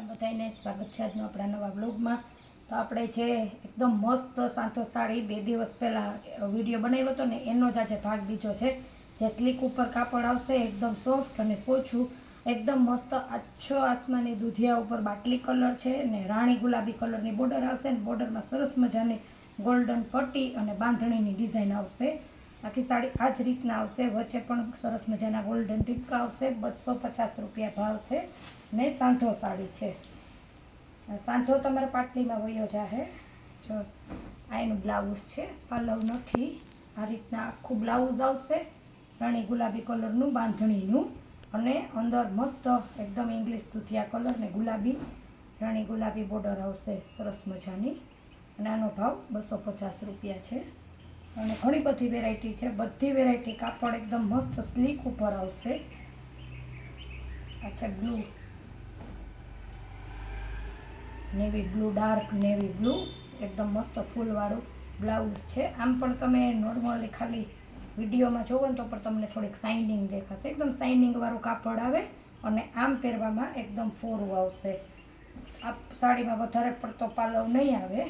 બધાને સ્વાગત છે આજનો આપણા નવા બ્લોગમાં। તો આપણે જે એકદમ મસ્ત સાંથો સાડી 2 દિવસ પહેલાં વિડીયો બનાવ્યો હતો ને એનો જ આજે ભાગ બીજો છે। જે સ્લીક ઉપર કાપડ આવશે એકદમ સોફ્ટ અને પોછું એકદમ મસ્ત આછો આસમાની દૂધિયા ઉપર બાટલી કલર છે ને રાણી ગુલાબી કલરની બોર્ડર આવશે ને બોર્ડરમાં સરસ મજાની ગોલ્ડન પટ્ટી અને બાંધણીની ડિઝાઇન આવશે। આખી સાડી આ જ રીતના આવશે, વચ્ચે પણ સરસ મજાના ગોલ્ડન ટીપકા આવશે। 250 રૂપિયા ભાવ છે ને સાંધો સાડી છે। સાંધો તમારા પાટલીમાં વયો જાહે। જો આ એનું બ્લાઉઝ છે, પલ્લવ નથી। આ રીતના આખું બ્લાઉઝ આવશે રાણી ગુલાબી કલરનું બાંધણીનું અને અંદર મસ્ત એકદમ ઇંગ્લિશ દૂધિયા કલર ને ગુલાબી રાણી ગુલાબી બોર્ડર આવશે સરસ મજાની અને આનો ભાવ 250 રૂપિયા છે। અને ઘણી બધી વેરાયટી છે, બધી વેરાયટી કાપડ એકદમ મસ્ત સ્લીક ઉપર આવશે। આ છે blue, navy blue, dark navy blue એકદમ મસ્ત ફૂલવાળું બ્લાઉઝ છે। આમ પણ તમે નોર્મલી ખાલી વિડીયોમાં જોવો ને તો પણ તમને થોડીક શાઇનિંગ દેખાશે, એકદમ શાઇનિંગવાળું કાપડ આવે અને આમ પહેરવામાં એકદમ ફોરું આવશે। આ સાડીમાં વધારે પડતો પાલવ નહીં આવે,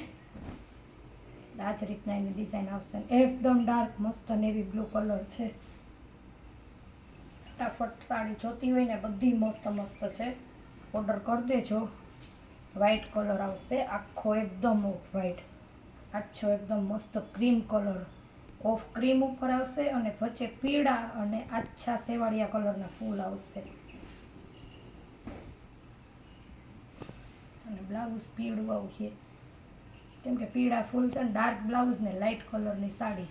આ જ રીતના એની ડિઝાઇન આવશે। એકદમ ડાર્ક મસ્ત નેવી બ્લુ કલર છે। ફટાફટ સાડી જોતી હોય ને બધી મસ્ત મસ્ત છે, ઓર્ડર કરી દેજો। વ્હાઈટ કલર આવશે, આખો એકદમ ઓફ વ્હાઈટ, આછો એકદમ મસ્ત ક્રીમ કલર ઓફ ક્રીમ ઉપર આવશે અને વચ્ચે પીળા અને આછા સેવાળિયા કલરના ફૂલ આવશે અને બ્લાઉઝ પીળું આવશે કેમ કે પીળા ફૂલ છે ને ડાર્ક બ્લાઉઝ ને લાઇટ કલરની સાડી।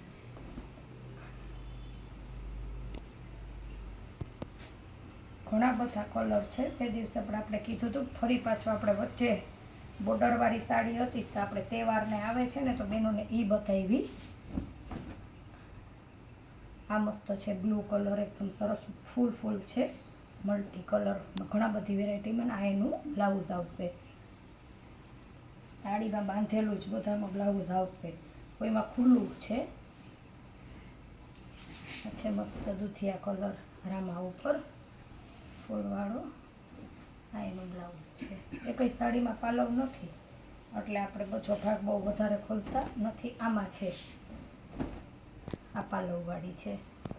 ઘણા બધા કલર છે, તે દિવસે પણ આપણે કીધું હતું, ફરી પાછું આપણે વચ્ચે બોર્ડરવાળી સાડી હતી તો આપણે તહેવારને આવે છે ને તો બહેનોને એ બતાવી। આ મસ્ત છે બ્લુ કલર, એકદમ સરસ ફૂલ ફૂલ છે મલ્ટી કલરમાં, ઘણા બધી વેરાયટીમાં આ એનું બ્લાઉઝ આવશે। સાડીમાં બાંધેલું જ બધામાં બ્લાઉઝ આવશે, કોઈમાં ખુલ્લું છે। આ છે મસ્ત દૂધિયા કલર રામા ઉપર ફૂલવાળો, આ એનું બ્લાઉઝ છે। એ કઈ સાડીમાં પાલવ નથી એટલે આપણે બધો ભાગ બહુ વધારે ખોલતા નથી। આમાં છે આ પાલવવાળી છે,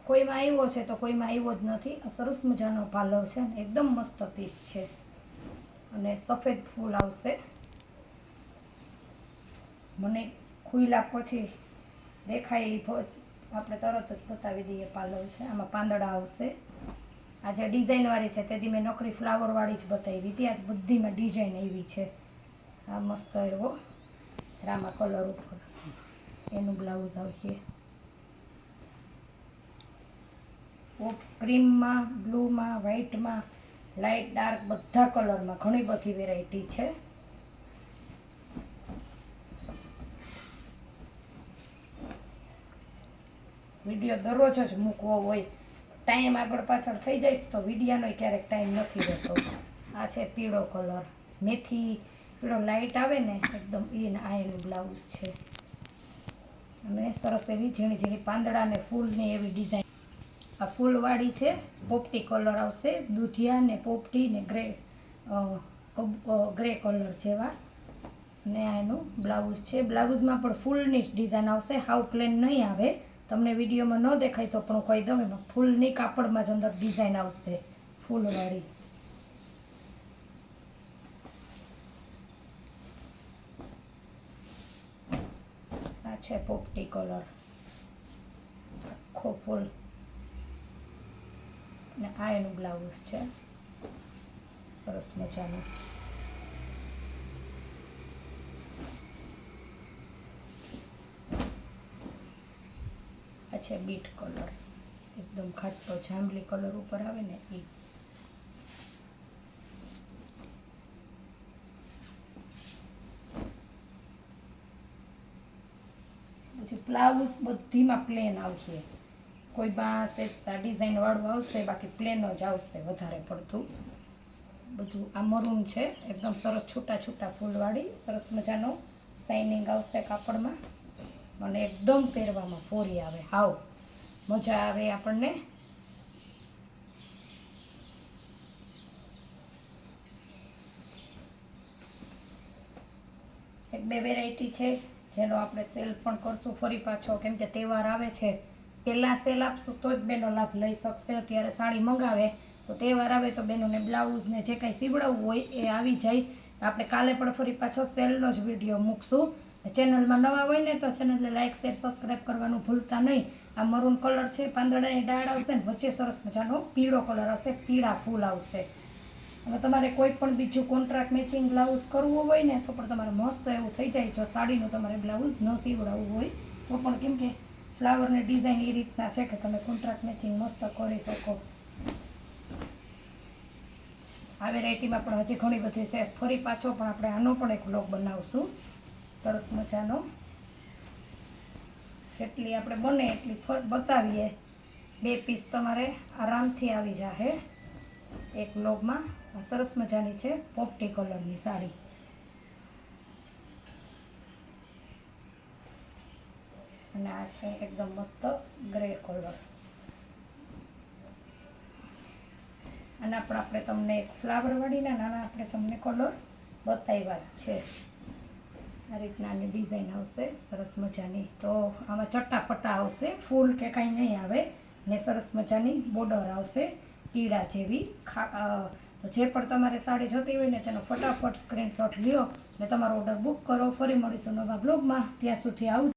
કોઈમાં આવ્યો છે તો કોઈમાં આવ્યો જ નથી। આ સરસ મજાનો પાલવ છે ને એકદમ મસ્ત પીસ છે અને સફેદ ફૂલ આવશે। મને ખુલ્લા પછી દેખાય આપણે તરત જ બતાવી દઈએ પાલવ છે। આમાં પાંદડા આવશે। આ જે ડિઝાઇનવાળી છે તેથી મેં નોકરી ફ્લાવરવાળી જ બતાવી હતી, આજ બધીમાં ડિઝાઇન એવી છે। આ મસ્ત એવો રામા કલર ઉપર એનું બ્લાઉઝ આવશે, ક્રીમમાં, બ્લુમાં, વ્હાઈટમાં, લાઇટ ડાર્ક બધા કલરમાં ઘણી બધી વેરાયટી છે। વિડીયો દરરોજ જ મૂકવો હોય, ટાઈમ આગળ પાછળ થઈ જાય તો વિડીયાનો ક્યારેક ટાઈમ નથી રહેતો। આ છે પીળો કલર, મેથી પીળો લાઇટ આવે ને એકદમ આ એનું બ્લાઉઝ છે અને સરસ એવી ઝીણી ઝીણી પાંદડા ને ફૂલની એવી ડિઝાઇન। આ ફૂલવાળી છે, પોપટી કલર આવશે, દૂધિયા ને પોપટી ને ગ્રે કલર જેવા ને આ એનું બ્લાઉઝ છે। બ્લાઉઝમાં પણ ફૂલની જ ડિઝાઇન આવશે, હાવ પ્લેન નહીં આવે। તમને વિડીયોમાં ન દેખાય તો પણ હું કહી દઉં, એમાં ફૂલની કાપડમાં જ અંદર ડિઝાઇન આવશે ફૂલવાળી। આ છે પોપટી કલર, આખો ફૂલ ને આ એનું બ્લાઉઝ છે સરસ મજાનું। આ છે બીટ કલર, એકદમ ખાટો જાંબલી કલર ઉપર આવે ને એ। પછી બ્લાઉઝ બધીમાં પ્લેન આવશે, કોઈમાં ડિઝાઇન વાળું આવશે, બાકી પ્લેન જ આવશે વધારે પડતું બધું। આ મરૂન છે, એકદમ સરસ છૂટા છૂટા ફૂલવાળી સરસ મજાનો શાઇનિંગ આવશે કાપડમાં અને એકદમ પહેરવામાં ફોરી આવે, હાવ મજા આવે આપણને। એક બે વેરાયટી છે જેનો આપણે સેલ પણ કરશું ફરી પાછો, કેમ કે તહેવાર આવે છે. પહેલાં સેલ આપશું તો જ બહેનો લાભ લઈ શકશે. અત્યારે સાડી મંગાવે તો તહેવાર આવે તો બહેનોને બ્લાઉઝ ને જે કાંઈ સીવડાવવું હોય એ આવી જાય. આપણે કાલે પણ ફરી પાછો સેલનો જ વિડીયો મૂકશું. ચેનલમાં નવા હોય ને તો ચેનલને લાઇક શેર સબસ્ક્રાઈબ કરવાનું ભૂલતા નહીં. આ મરૂન કલર છે, પાંદડાની ડાળ આવશે ને વચ્ચે સરસ મજાનો પીળો કલર આવશે, પીળા ફૂલ આવશે. અને તમારે કોઈ પણ બીજું કોન્ટ્રાક્ટ મેચિંગ બ્લાઉઝ કરવું હોય ને તો પણ તમારે મસ્ત એવું થઈ જાય. જો સાડીનું તમારે બ્લાઉઝ ન સીવડાવવું હોય તો પણ, કેમ કે ફ્લાવરની ડિઝાઇન એ રીતના છે કે તમે કોન્ટ્રાક્ટ મેચિંગ મસ્ત કરી શકો. આ વેરાયટીમાં પણ હજી ઘણી બધી છે. ફરી પાછો પણ આપણે આનો પણ એક વ્લોગ બનાવશું સરસ મજાનો. જેટલી આપણે બને એટલી બતાવીએ. 2 પીસ તમારે આરામથી આવી જશે એક વ્લોગમાં. આ સરસ મજાની છે પોપટી કલરની સાડી. અને આ છે એકદમ મસ્ત ગ્રે કલર. આના પણ આપણે તમને એક ફ્લાવરવાળીના નાના આપણે તમને કલર બતાવ્યા છે. આ રીતનાની ડિઝાઇન આવશે સરસ મજાની. તો આમાં ચટ્ટાપટ્ટા આવશે, ફૂલ કે કાંઈ નહીં આવે ને સરસ મજાની બોર્ડર આવશે કીડા જેવી. તો જે પણ તમારે સાડી જોતી હોય ને તેનો ફટાફટ સ્ક્રીનશોટ લ્યો ને તમારો ઓર્ડર બુક કરો. ફરી મળીશું નવા બ્લોગમાં. ત્યાં સુધી આવજો.